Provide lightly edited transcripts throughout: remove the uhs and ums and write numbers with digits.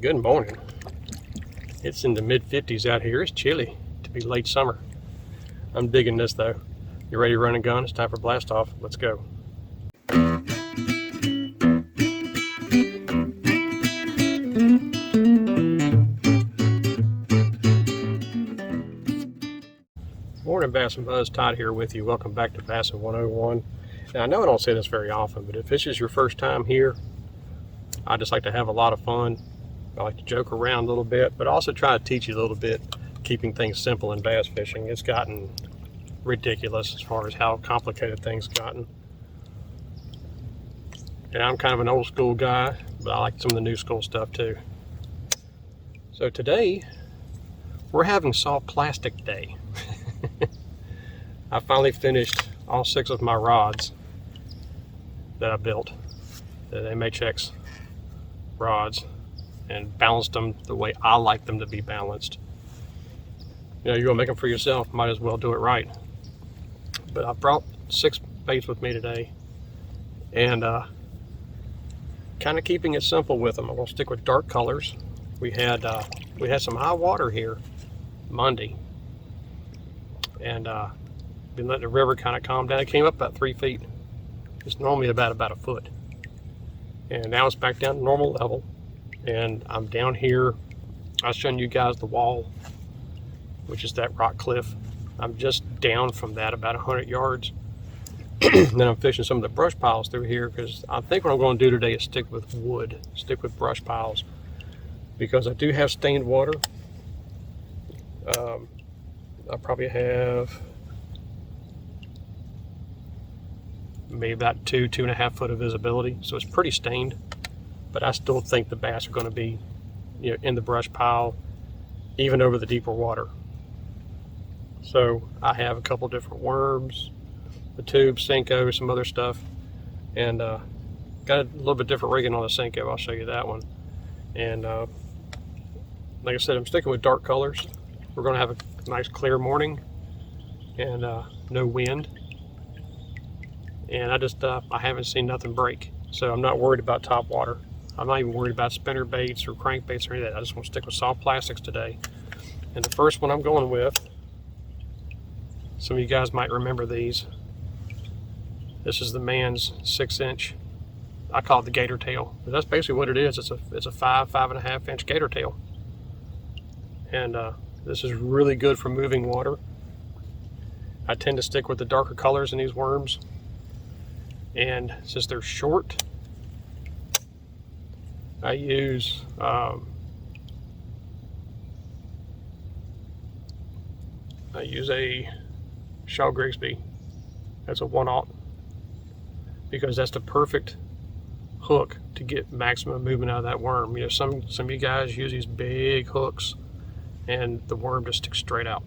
Good morning. It's in the mid-50s out here. It's chilly to be late summer. I'm digging this though. You ready to run and gun? It's time for blast off. Let's go. Morning, Bassin Buzz. Todd here with you. Welcome back to Bassin 101. Now, I know I don't say this very often, but if this is your first time here, I just like to have a lot of fun. I like to joke around a little bit, but also try to teach you a little bit, keeping things simple in bass fishing. It's gotten ridiculous as far as how complicated things gotten. And I'm kind of an old school guy, but I like some of the new school stuff too. So today, we're having soft plastic day. I finally finished all 6 of my rods that I built, the MHX rods, and balanced them the way I like them to be balanced. You know, you're gonna make them for yourself, might as well do it right. But I brought 6 baits with me today, and kind of keeping it simple with them. I'm gonna stick with dark colors. We had some high water here Monday, and been letting the river kind of calm down. It came up about 3 feet. It's normally about a foot, and now it's back down to normal level. And I'm down here. I was showing you guys the wall, which is that rock cliff. I'm just down from that about 100 yards. Then I'm fishing some of the brush piles through here, because I think what I'm going to do today is stick with wood, stick with brush piles, because I do have stained water. I probably have maybe about 2.5 foot of visibility, so it's pretty stained. But I still think the bass are going to be, you know, in the brush pile, even over the deeper water. So I have a couple different worms, the tube, Senko, some other stuff, and got a little bit different rigging on the Senko. I'll show you that one. And like I said, I'm sticking with dark colors. We're going to have a nice clear morning and no wind. And I haven't seen nothing break, so I'm not worried about top water. I'm not even worried about spinner baits or crankbaits or any of that. I just want to stick with soft plastics today. And the first one I'm going with, some of you guys might remember these. This is the Man's 6-inch. I call it the gator tail, but that's basically what it is. It's a 5.5 inch gator tail. And this is really good for moving water. I tend to stick with the darker colors in these worms. And since they're short, I use a Shaw Grigsby. That's a 1/0, because that's the perfect hook to get maximum movement out of that worm. You know, some of you guys use these big hooks and the worm just sticks straight out.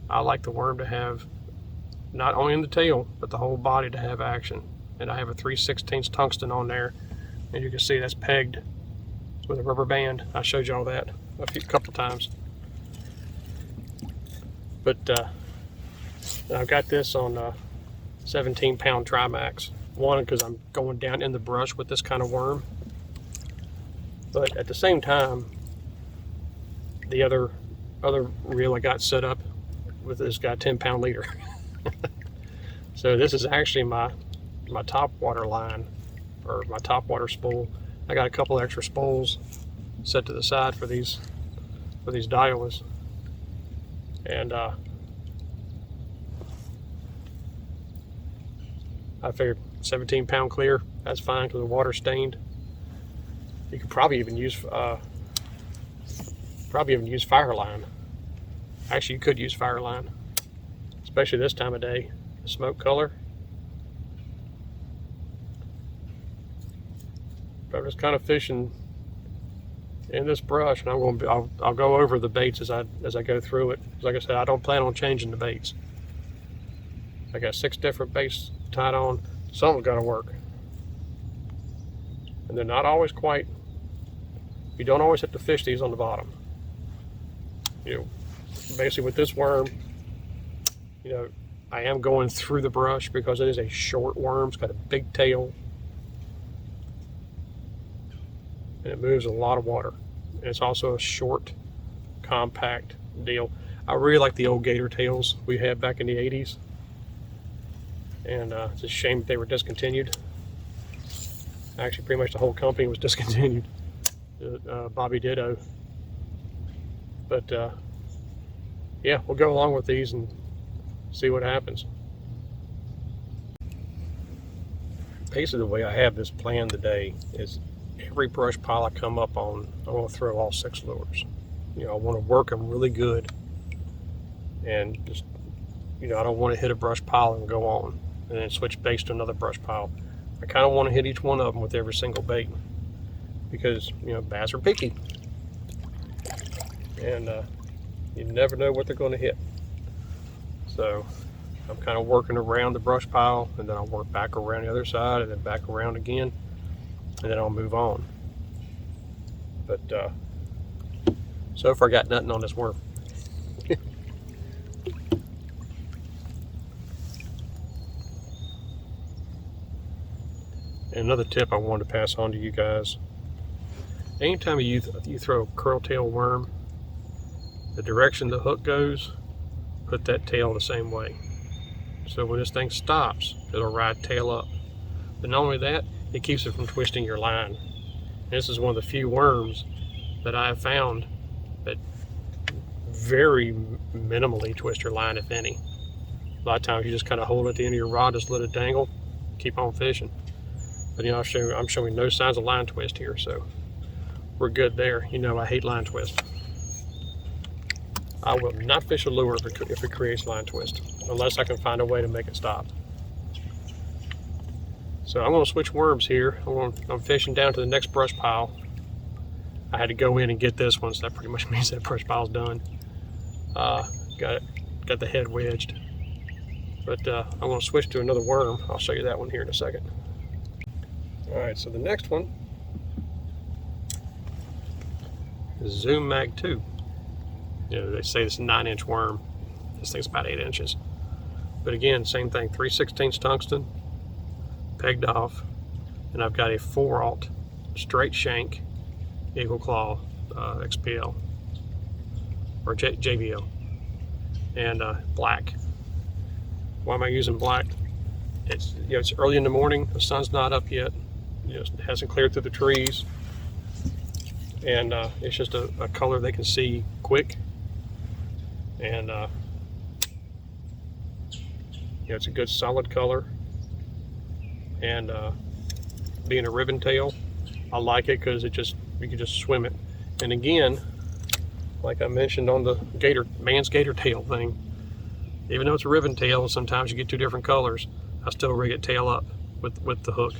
I like the worm to have not only in the tail, but the whole body to have action. And I have a 3/16 tungsten on there. And you can see that's pegged with a rubber band. I showed you all that a couple times. But I've got this on 17-pound Trimax. One, because I'm going down in the brush with this kind of worm. But at the same time, the other reel I got set up with this guy 10-pound leader. So this is actually my top water line, or my top water spool. I got a couple extra spools set to the side for these diolas, and I figured 17-pound clear, that's fine because the water's stained. You could probably even use Fireline. Actually, you could use Fireline, especially this time of day. The smoke color. I'm just kind of fishing in this brush, and I'll go over the baits as I go through it. Like I said, I don't plan on changing the baits. I got 6 different baits tied on. Something's got to work, and they're not always quite. You don't always have to fish these on the bottom. You know, basically with this worm, you know, I am going through the brush because it is a short worm. It's got a big tail, and it moves a lot of water. And it's also a short, compact deal. I really like the old gator tails we had back in the 80s. And it's a shame that they were discontinued. Actually, pretty much the whole company was discontinued. Bobby Ditto. But yeah, we'll go along with these and see what happens. Basically, the way I have this planned today is every brush pile I come up on, I want to throw all 6 lures. You know, I want to work them really good, and just, you know, I don't want to hit a brush pile and go on and then switch baits to another brush pile. I kind of want to hit each one of them with every single bait, because, you know, bass are picky, and you never know what they're going to hit. So I'm kind of working around the brush pile, and then I'll work back around the other side, and then back around again, and then I'll move on. But so far I got nothing on this worm. And another tip I wanted to pass on to you guys: anytime you throw a curl-tail worm, the direction the hook goes, put that tail the same way. So when this thing stops, it'll ride tail up. But not only that, it keeps it from twisting your line. And this is one of the few worms that I have found that very minimally twist your line, if any. A lot of times you just kind of hold it at the end of your rod, just let it dangle, keep on fishing. But you know, I'm showing no signs of line twist here, so we're good there. You know, I hate line twist. I will not fish a lure if it creates line twist, unless I can find a way to make it stop. So I'm going to switch worms here. I'm fishing down to the next brush pile. I had to go in and get this one, so that pretty much means that brush pile's done. Got the head wedged. But I'm going to switch to another worm. I'll show you that one here in a second. Alright, so the next one is Zoom Mag 2. You know, they say it's a 9-inch worm. This thing's about 8 inches. But again, same thing, 3/16 tungsten, pegged off, and I've got a 4/0 straight shank Eagle Claw XPL, or JBL, and black. Why am I using black? It's, you know, it's early in the morning, the sun's not up yet, you know, it hasn't cleared through the trees, and it's just a color they can see quick, and you know, it's a good solid color, and being a ribbon tail, I like it because you can just swim it. And again, like I mentioned on the man's gator tail thing, even though it's a ribbon tail, sometimes you get 2 different colors, I still rig it tail up with the hook.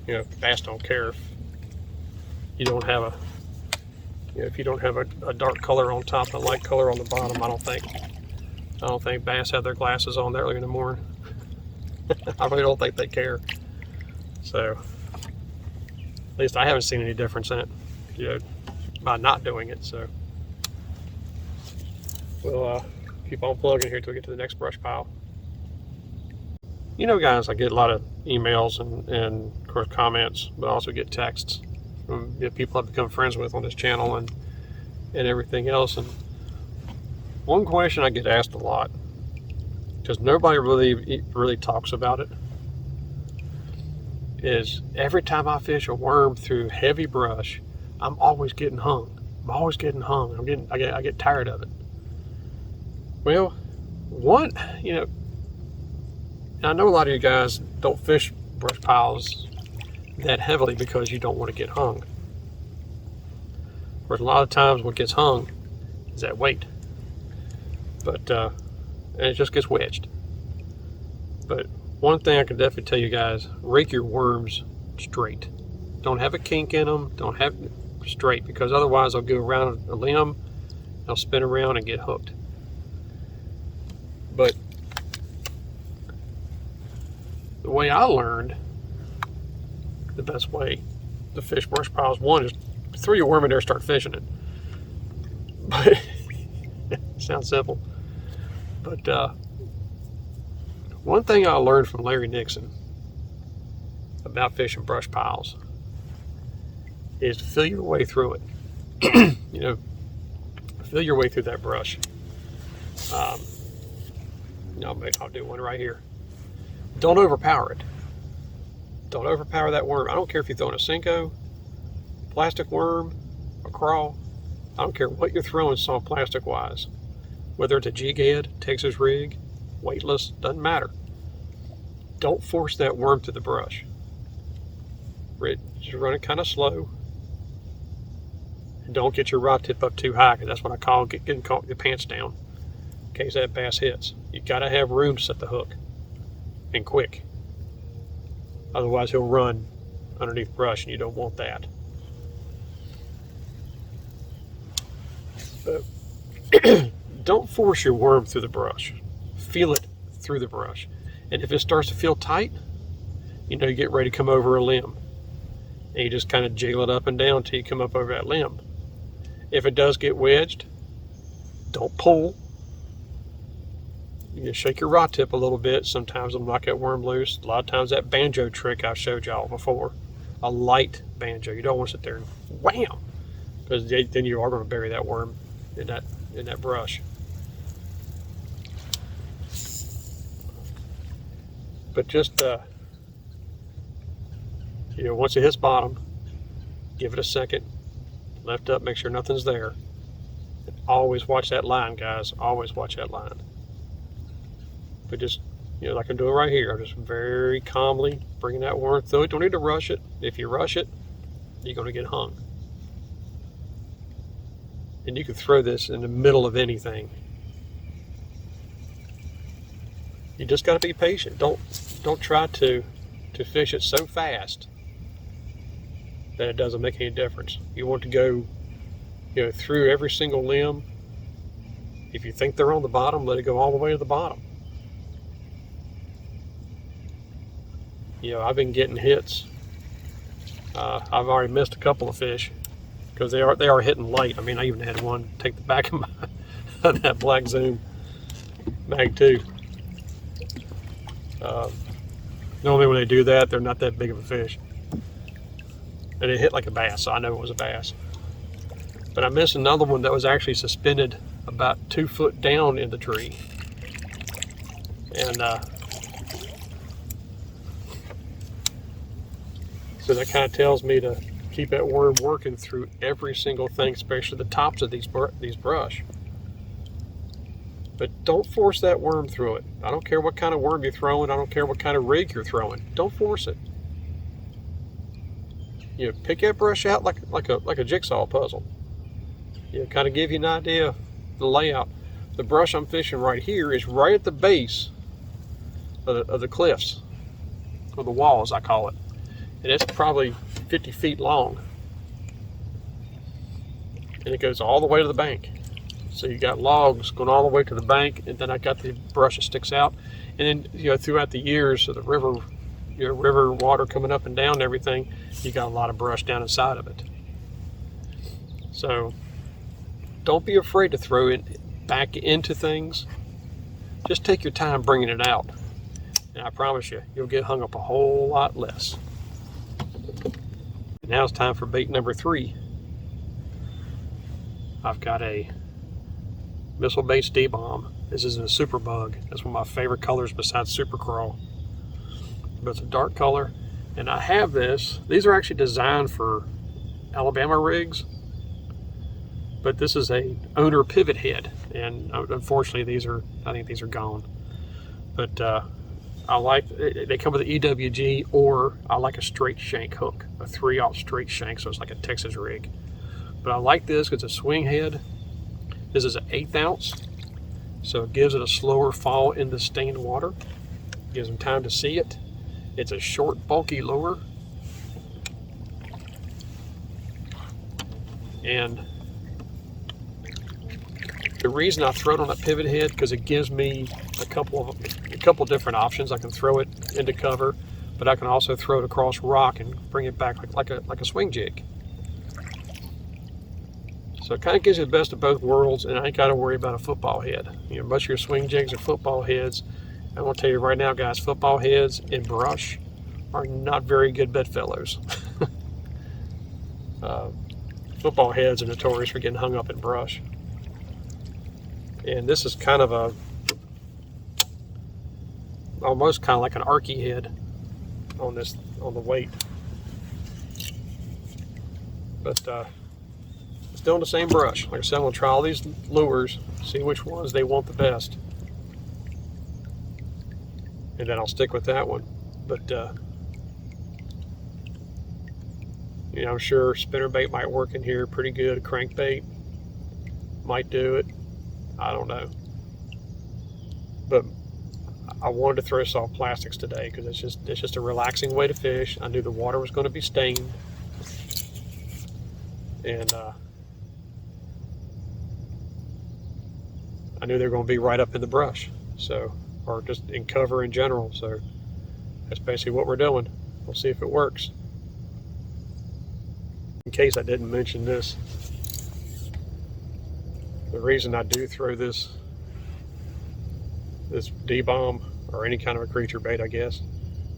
You know, bass don't care if you don't have a, you know, if you don't have a dark color on top and a light color on the bottom. I don't think bass have their glasses on that early in the morning. I really don't think they care. So at least I haven't seen any difference in it, you know, by not doing it. So we'll keep on plugging here till we get to the next brush pile. You know, guys, I get a lot of emails and of course comments, but I also get texts from people I've become friends with on this channel and everything else. And one question I get asked a lot, because nobody really talks about it, is every time I fish a worm through heavy brush, I'm always getting hung. I'm always getting hung. I get tired of it. Well, one, you know, I know a lot of you guys don't fish brush piles that heavily because you don't want to get hung. Whereas a lot of times what gets hung is that weight. But and it just gets wedged. But one thing I can definitely tell you guys, rake your worms straight. Don't have a kink in them, don't have straight, because otherwise they'll go around a limb, they'll spin around and get hooked. But the way I learned, the best way to fish brush piles, one is throw your worm in there and start fishing it. But it sounds simple. But one thing I learned from Larry Nixon about fishing brush piles is to feel your way through it. you know, feel your way through that brush. I'll do one right here. Don't overpower it. Don't overpower that worm. I don't care if you're throwing a Senko, plastic worm, a crawl. I don't care what you're throwing soft plastic wise. Whether it's a jig head, Texas rig, weightless, doesn't matter. Don't force that worm to the brush. Just run it kind of slow. Don't get your rod tip up too high, because that's what I call getting caught with your pants down in case that bass hits. You gotta have room to set the hook, and quick. Otherwise he'll run underneath brush, and you don't want that. But don't force your worm through the brush. Feel it through the brush. And if it starts to feel tight, you know you get ready to come over a limb. And you just kind of jiggle it up and down until you come up over that limb. If it does get wedged, don't pull. You just shake your rod tip a little bit. Sometimes it'll knock that worm loose. A lot of times that banjo trick I showed y'all before, a light banjo. You don't want to sit there and wham, because then you are going to bury that worm in that brush. But just once it hits bottom, give it a second, lift up, make sure nothing's there. And always watch that line, guys. Always watch that line. But just, like I'm doing right here, I'm just very calmly bringing that worm through it. Don't need to rush it. If you rush it, you're going to get hung. And you can throw this in the middle of anything. You just got to be patient. Don't try to fish it so fast that it doesn't make any difference. You want to go, through every single limb. If you think they're on the bottom, let it go all the way to the bottom. I've been getting hits. I've already missed a couple of fish because they are hitting light. I mean, I even had one take the back of that black zoom mag 2. Normally when they do that, they're not that big of a fish. And it hit like a bass, so I know it was a bass. But I missed another one that was actually suspended about 2 foot down in the tree. And so that kind of tells me to keep that worm working through every single thing, especially the tops of these brush. But don't force that worm through it. I don't care what kind of worm you're throwing. I don't care what kind of rig you're throwing. Don't force it. Pick that brush out like a jigsaw puzzle. Kind of give you an idea of the layout. The brush I'm fishing right here is right at the base of the cliffs, or the walls, I call it. And it's probably 50 feet long. And it goes all the way to the bank. So you got logs going all the way to the bank, and then I got the brush that sticks out. And then throughout the years of the river, river water coming up and down and everything, you got a lot of brush down inside of it. So don't be afraid to throw it back into things. Just take your time bringing it out, and I promise you'll get hung up a whole lot less. Now it's time for bait number 3. I've got a Missile Baits D-Bomb. This is a Super Bug. That's one of my favorite colors besides Super Crawl. But it's a dark color. And I have this. These are actually designed for Alabama rigs. But this is a owner pivot head. And unfortunately, I think these are gone. But they come with an EWG, or I like a straight shank hook. A 3/0 straight shank, so it's like a Texas rig. But I like this because it's a swing head. This is an 1/8 ounce, so it gives it a slower fall in the stained water. Gives them time to see it. It's a short, bulky lure. And the reason I throw it on that pivot head, because it gives me a couple different options. I can throw it into cover, but I can also throw it across rock and bring it back like a swing jig. So it kind of gives you the best of both worlds, and I ain't got to worry about a football head. Most of your swing jigs are football heads. I'm going to tell you right now, guys, football heads in brush are not very good bedfellows. Football heads are notorious for getting hung up in brush. And this is kind of a, almost kind of like an arky head on the weight. But still in the same brush. Like I said, I'm going to try all these lures, see which ones they want the best. And then I'll stick with that one. But, you know, I'm sure spinnerbait might work in here pretty good. Crankbait might do it. I don't know. But I wanted to throw soft plastics today because it's just a relaxing way to fish. I knew the water was going to be stained. And I knew they were going to be right up in the brush. So, or just in cover in general. So that's basically what we're doing. We'll see if it works. In case I didn't mention this, the reason I do throw this D-bomb or any kind of a creature bait, I guess,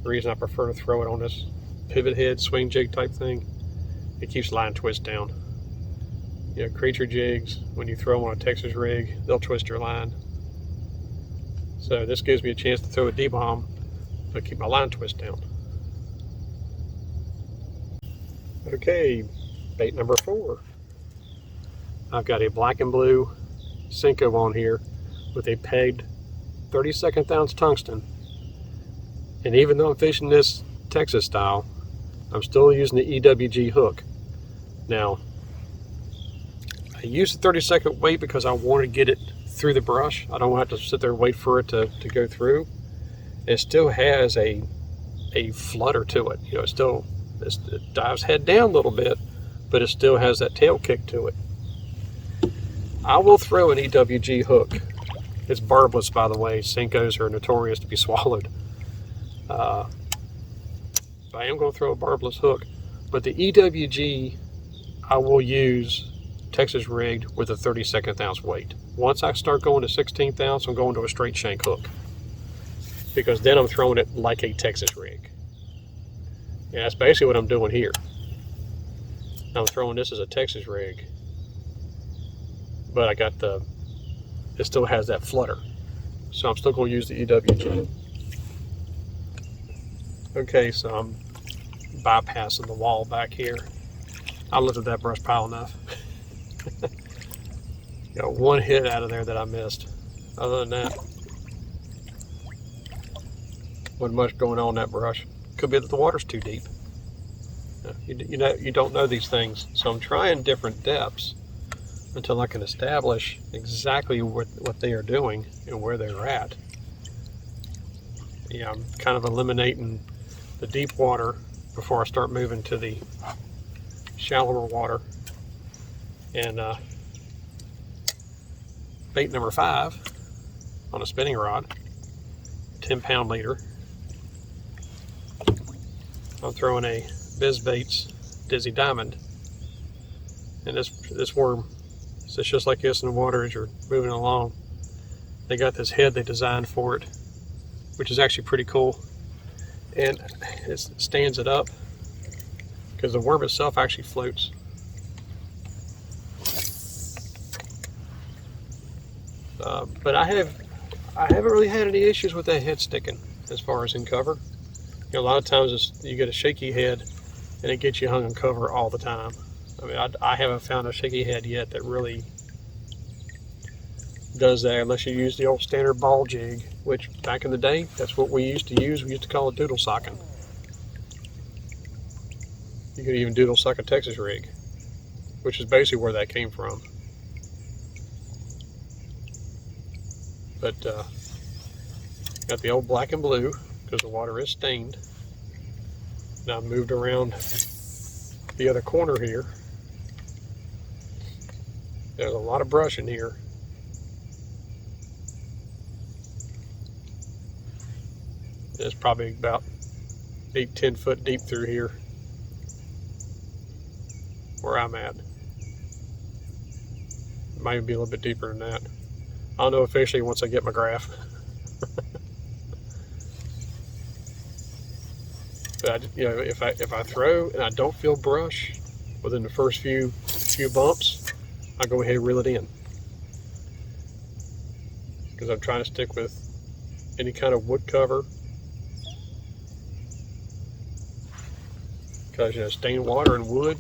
the reason I prefer to throw it on this pivot head swing jig type thing, it keeps line twist down. You know, creature jigs, when you throw them on a Texas rig, they'll twist your line. So this gives me a chance to throw a D-bomb but keep my line twist down. Okay, bait number 4. I've got a black and blue Senko on here with a pegged 32nd ounce tungsten. And even though I'm fishing this Texas style, I'm still using the EWG hook. Now, I used the 32nd weight because I wanted to get it through the brush. I don't want to have to sit there and wait for it to go through. It still has a flutter to it. You know, it dives head down a little bit, but it still has that tail kick to it. I will throw an EWG hook. It's barbless, by the way. Senkos are notorious to be swallowed. I am going to throw a barbless hook, but the EWG I will use Texas rigged with a 32nd ounce weight. Once I start going to 16th ounce, I'm going to a straight shank hook, because then I'm throwing it like a Texas rig. And that's basically what I'm doing here. I'm throwing this as a Texas rig, but I got it still has that flutter. So I'm still going to use the EWG. Okay, so I'm bypassing the wall back here. I looked at that brush pile enough. Got one hit out of there that I missed. Other than that, wasn't much going on in that brush. Could be that the water's too deep. You don't know these things. So I'm trying different depths until I can establish exactly what they are doing and where they're at. Yeah, I'm kind of eliminating the deep water before I start moving to the shallower water. And bait number 5 on a spinning rod, 10-pound leader. I'm throwing a BizBaits Dizzy Diamond, and this worm, it's just like this in the water as you're moving along. They got this head they designed for it, which is actually pretty cool, and it stands it up because the worm itself actually floats. But I haven't really had any issues with that head sticking as far as in cover. You know, a lot of times you get a shaky head and it gets you hung in cover all the time. I mean, I haven't found a shaky head yet that really does that, unless you use the old standard ball jig, which back in the day, that's what we used to use. We used to call it doodle socking. You could even doodle sock a Texas rig, which is basically where that came from. But got the old black and blue because the water is stained. Now I've moved around the other corner here. There's a lot of brush in here. It's probably about 8-10 foot deep through here where I'm at. It might even be a little bit deeper than that. I'll know officially once I get my graph. But you know, if I throw and I don't feel brush within the first few few bumps, I go ahead and reel it in. Because I'm trying to stick with any kind of wood cover. Because, you know, stained water and wood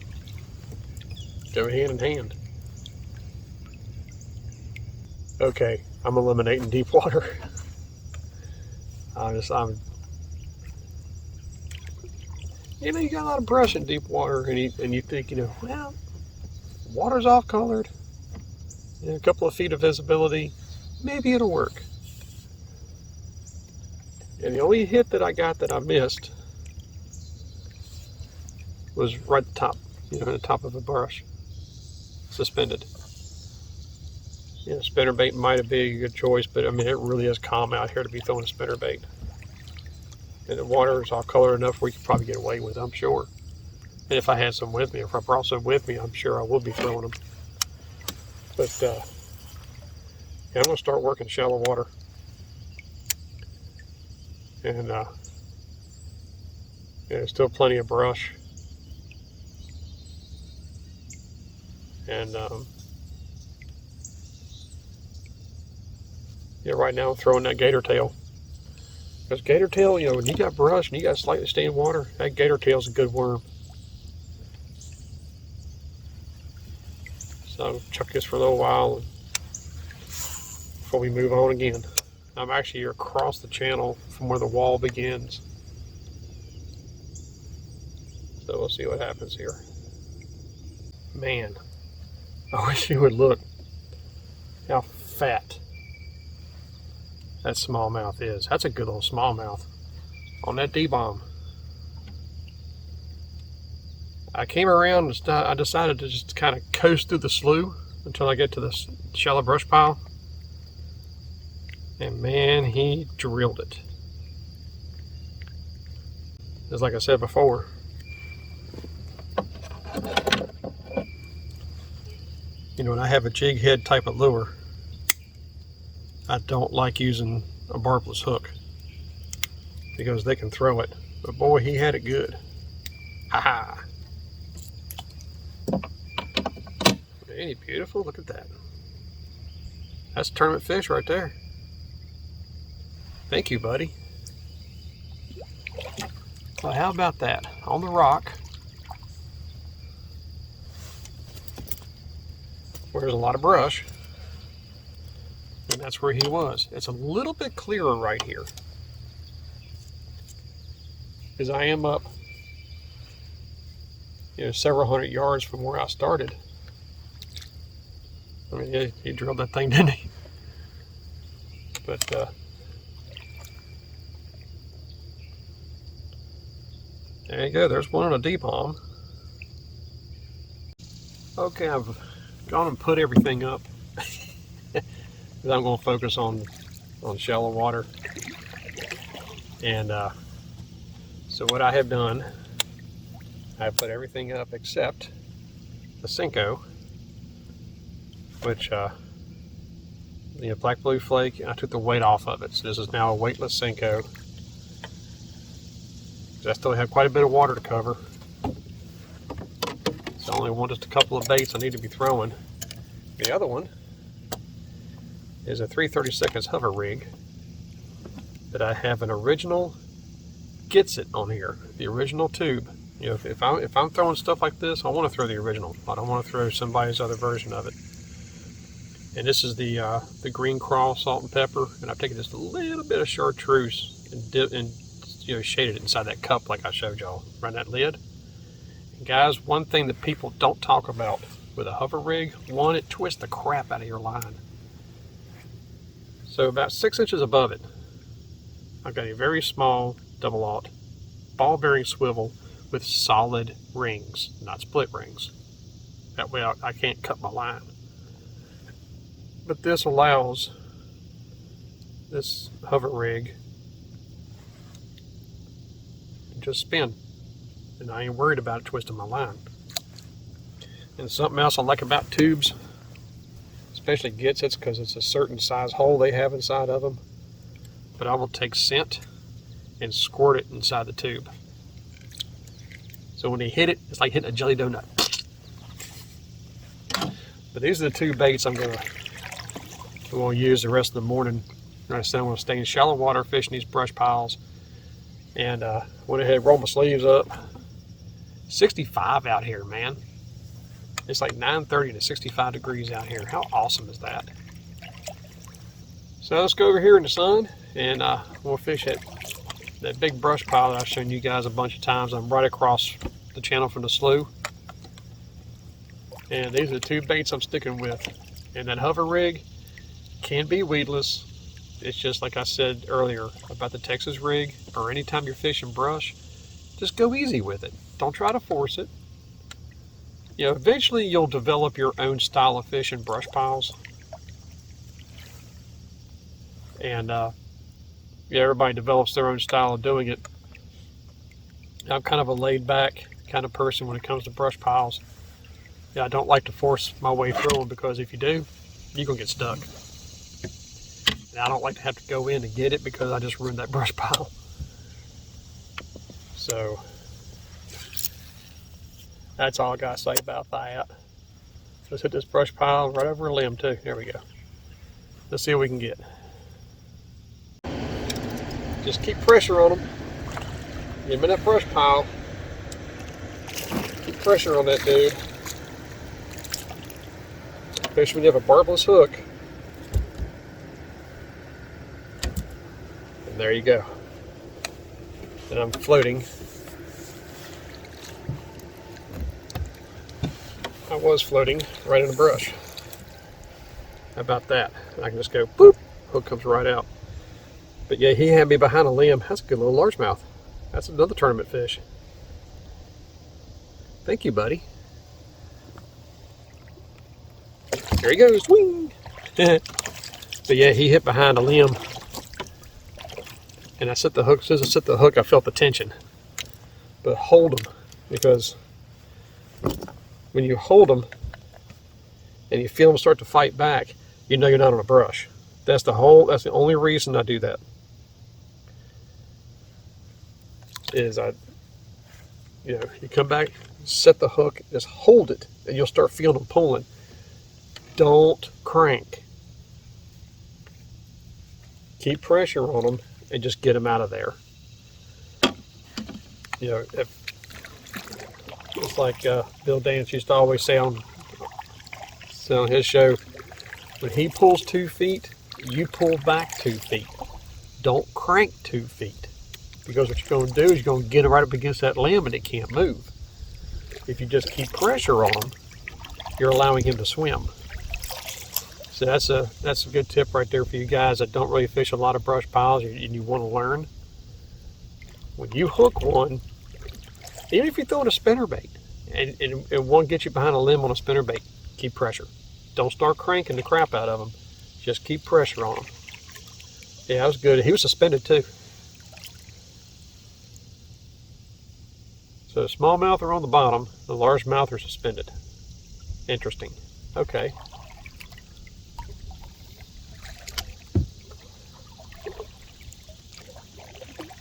go hand in hand. Okay, I'm eliminating deep water. You know, you got a lot of brush in deep water, and you think, you know, well, water's off colored, you know, a couple of feet of visibility, maybe it'll work. And the only hit that I got that I missed was right at the top, you know, the top of the brush, suspended. You know, spinnerbait might have been a good choice, but I mean, it really is calm out here to be throwing a spinnerbait. And the water is all colored enough where you could probably get away with it, I'm sure. And if I had some with me, if I brought some with me, I'm sure I would be throwing them. But yeah, I'm going to start working shallow water. And yeah, there's still plenty of brush. And yeah, right now I'm throwing that gator tail. Because gator tail, you know, when you got brush and you got slightly stained water, that gator tail's a good worm. So I'll chuck this for a little while before we move on again. I'm actually across the channel from where the wall begins. So we'll see what happens here. Man, I wish you would look how fat that smallmouth is. That's a good little smallmouth on that D-bomb. I came around and I decided to just kind of coast through the slough until I get to this shallow brush pile. And man, he drilled it. Just like I said before. You know, when I have a jig head type of lure, I don't like using a barbless hook because they can throw it. But boy, he had it good. Ha ha. Ain't he beautiful? Look at that. That's a tournament fish right there. Thank you, buddy. Well, how about that? On the rock, where there's a lot of brush, and that's where he was. It's a little bit clearer right here, because I am up, you know, several hundred yards from where I started. I mean, he drilled that thing, didn't he? But there you go. There's one on a D-bomb. Okay, I've gone and put everything up. I'm going to focus on shallow water. And so what I have done, I put everything up except the Senko, which you know, black blue flake. I took the weight off of it, so this is now a weightless Senko. I still have quite a bit of water to cover. So I only want just a couple of baits I need to be throwing. The other one is a 3/32 hover rig that I have an original Gets It on here, the original tube. You know, if I'm throwing stuff like this, I want to throw the original. I don't want to throw somebody's other version of it. And this is the green crawl salt and pepper, and I've taken just a little bit of chartreuse and you know, shaded it inside that cup like I showed y'all around that lid. And guys, one thing that people don't talk about with a hover rig, one, it twists the crap out of your line. So about 6 inches above it, I've got a very small double-aught ball bearing swivel with solid rings, not split rings. That way I can't cut my line. But this allows this hover rig to just spin, and I ain't worried about it twisting my line. And something else I like about tubes, especially Gets It's, because it's a certain size hole they have inside of them. But I will take scent and squirt it inside the tube. So when they hit it, it's like hitting a jelly donut. But these are the two baits I'm gonna use the rest of the morning. Like I said, I'm gonna stay in shallow water fishing these brush piles. And went ahead and rolled my sleeves up. 65 out here, man. It's like 9:30 to 65 degrees out here. How awesome is that? So let's go over here in the sun and we'll fish that big brush pile that I've shown you guys a bunch of times. I'm right across the channel from the slough. And these are the two baits I'm sticking with. And that hover rig can be weedless. It's just like I said earlier about the Texas rig, or anytime you're fishing brush, just go easy with it. Don't try to force it. You know, eventually you'll develop your own style of fishing brush piles. And yeah, everybody develops their own style of doing it. I'm kind of a laid back kind of person when it comes to brush piles. Yeah, I don't like to force my way through them, because if you do, you're gonna get stuck. And I don't like to have to go in to get it because I just ruined that brush pile. So that's all I gotta say about that. Let's hit this brush pile right over a limb too. There we go. Let's see what we can get. Just keep pressure on them. Get them in that brush pile. Keep pressure on that dude. Especially when you have a barbless hook. And there you go. And I'm floating. I was floating right in the brush. How about that? I can just go boop, hook comes right out. But yeah, he had me behind a limb. That's a good little largemouth. That's another tournament fish. Thank you, buddy. There he goes, wing! But yeah, he hit behind a limb. And I set the hook. As soon as I set the hook, I felt the tension. But hold them, because when you hold them and you feel them start to fight back, you know you're not on a brush. That's the only reason I do that. Is you come back, set the hook, just hold it, and you'll start feeling them pulling. Don't crank. Keep pressure on them and just get them out of there. You know, it's like Bill Dance used to always say on his show, when he pulls 2 feet, you pull back 2 feet. Don't crank 2 feet. Because what you're going to do is you're going to get it right up against that limb and it can't move. If you just keep pressure on him, you're allowing him to swim. So that's a good tip right there for you guys that don't really fish a lot of brush piles and you want to learn. When you hook one, even if you throw in a spinnerbait and one gets you behind a limb on a spinnerbait, keep pressure. Don't start cranking the crap out of them. Just keep pressure on them. Yeah, that was good. He was suspended too. So the smallmouth are on the bottom, the largemouth are suspended. Interesting. Okay.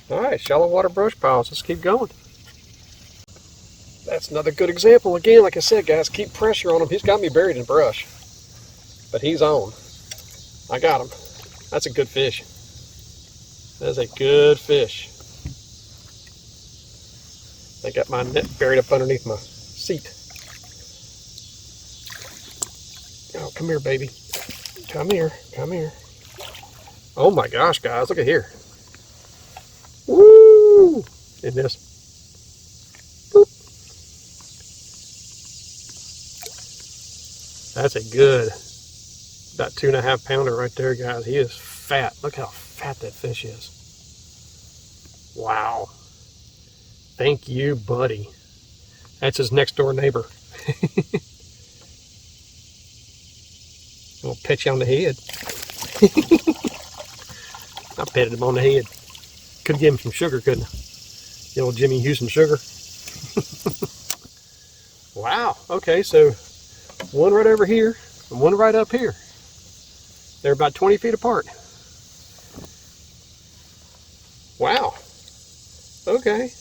All right, shallow water brush piles. Let's keep going. That's another good example. Again, like I said, guys, keep pressure on him. He's got me buried in brush, but he's on. I got him. That's a good fish. That is a good fish. I got my net buried up underneath my seat. Oh, come here, baby. Come here, come here. Oh my gosh, guys, look at here. Woo! In this. Boop. That's a good, about 2.5 pounder right there, guys. He is fat. Look how fat that fish is. Wow. Thank you, buddy. That's his next door neighbor. I'll pet you on the head. I petted him on the head. Could give him some sugar, couldn't I? The old Jimmy Houston sugar. Wow. Okay, so one right over here and one right up here. They're about 20 feet apart. Wow. Okay.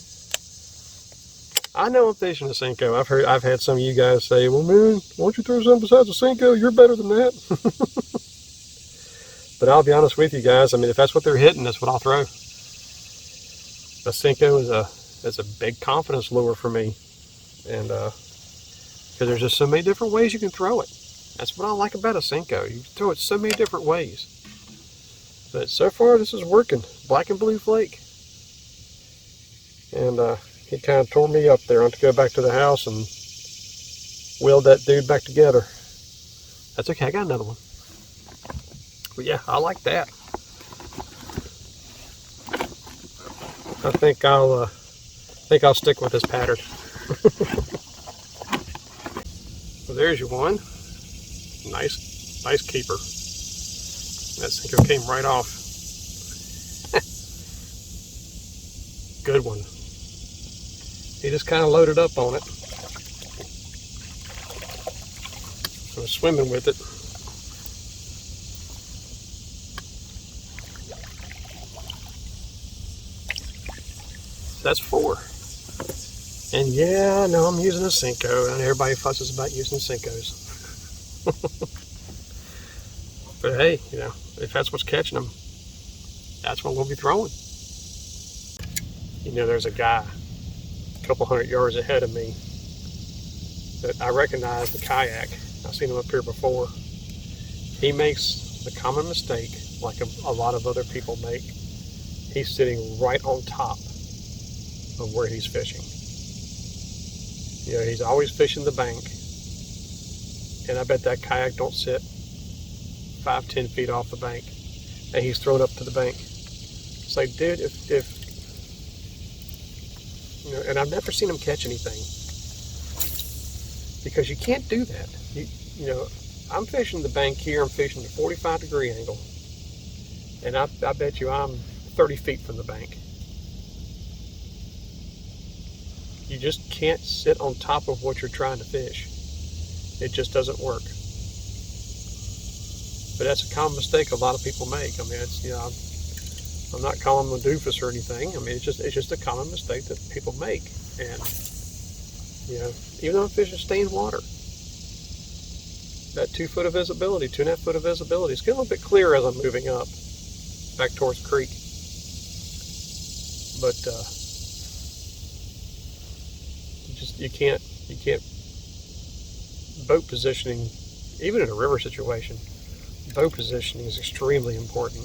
I know I'm fishing a Senko. I've had some of you guys say, well, man, why don't you throw something besides a Senko? You're better than that. But I'll be honest with you guys. I mean, if that's what they're hitting, that's what I'll throw. A Senko is a big confidence lure for me. And because there's just so many different ways you can throw it. That's what I like about a Senko. You can throw it so many different ways. But so far, this is working. Black and blue flake. And he kind of tore me up there. I have to go back to the house and weld that dude back together. That's okay. I got another one. But yeah, I like that. I think I'll stick with this pattern. So there's your one. Nice keeper. That Senko came right off. Good one. He just kind of loaded up on it. I was swimming with it. That's 4. And yeah, I know I'm using a Senko, and everybody fusses about using Senkos. But hey, you know, if that's what's catching them, that's what we'll be throwing. You know, there's a guy a couple hundred yards ahead of me that I recognize the kayak. I've seen him up here before. He makes the common mistake, like a lot of other people make. He's sitting right on top of where he's fishing. You know, he's always fishing the bank. And I bet that kayak don't sit 5-10 feet off the bank. And he's thrown up to the bank. It's like, dude, if you know, and I've never seen him catch anything. Because you can't do that. You know, I'm fishing the bank here, I'm fishing the 45-degree angle. And I bet you I'm 30 feet from the bank. You just can't sit on top of what you're trying to fish. It just doesn't work. But that's a common mistake a lot of people make. I mean, it's, you know, I'm not calling them a doofus or anything. I mean, it's just a common mistake that people make. And, you know, even though fish stay in water, that 2 foot of visibility, 2.5 foot of visibility, it's getting a little bit clearer as I'm moving up back towards the creek. But you can't boat positioning, even in a river situation, boat positioning is extremely important.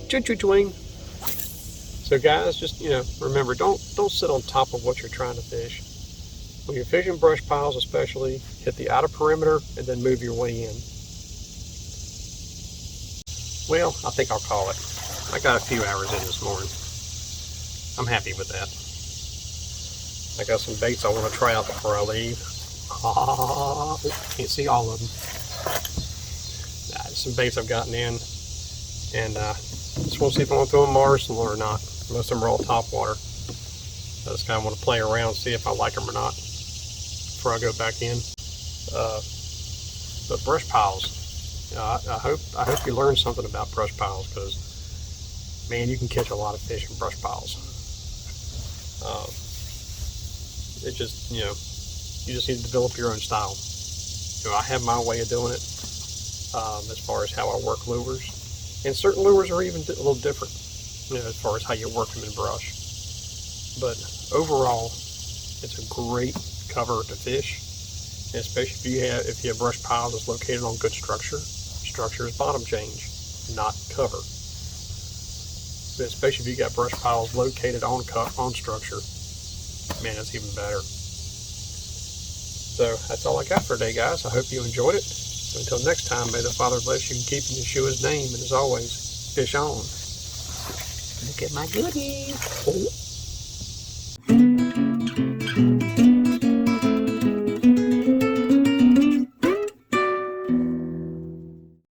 Choo-choo-twing. So guys, just, you know, remember, don't sit on top of what you're trying to fish. When you're fishing brush piles especially, hit the outer perimeter and then move your way in. Well, I think I'll call it. I got a few hours in this morning. I'm happy with that. I got some baits I want to try out before I leave. Can't see all of them. Some baits I've gotten in, and just want to see if I want to throw them arsenal or not. Most of them are all top water. I just kind of want to play around, see if I like them or not before I go back in. But brush piles, you know, I hope you learned something about brush piles, because man, you can catch a lot of fish in brush piles. It just, you know, you just need to develop your own style. You know, I have my way of doing it as far as how I work lures. And certain lures are even a little different, you know, as far as how you work them in brush. But overall, it's a great cover to fish, and especially if you have brush piles that's located on good structure. Structure is bottom change, not cover. But especially if you got brush piles located on structure, man, it's even better. So that's all I got for today, guys. I hope you enjoyed it. Until next time, may the Father bless you and keep in Yeshua's name. And as always, fish on. Look at my goodies. Oh.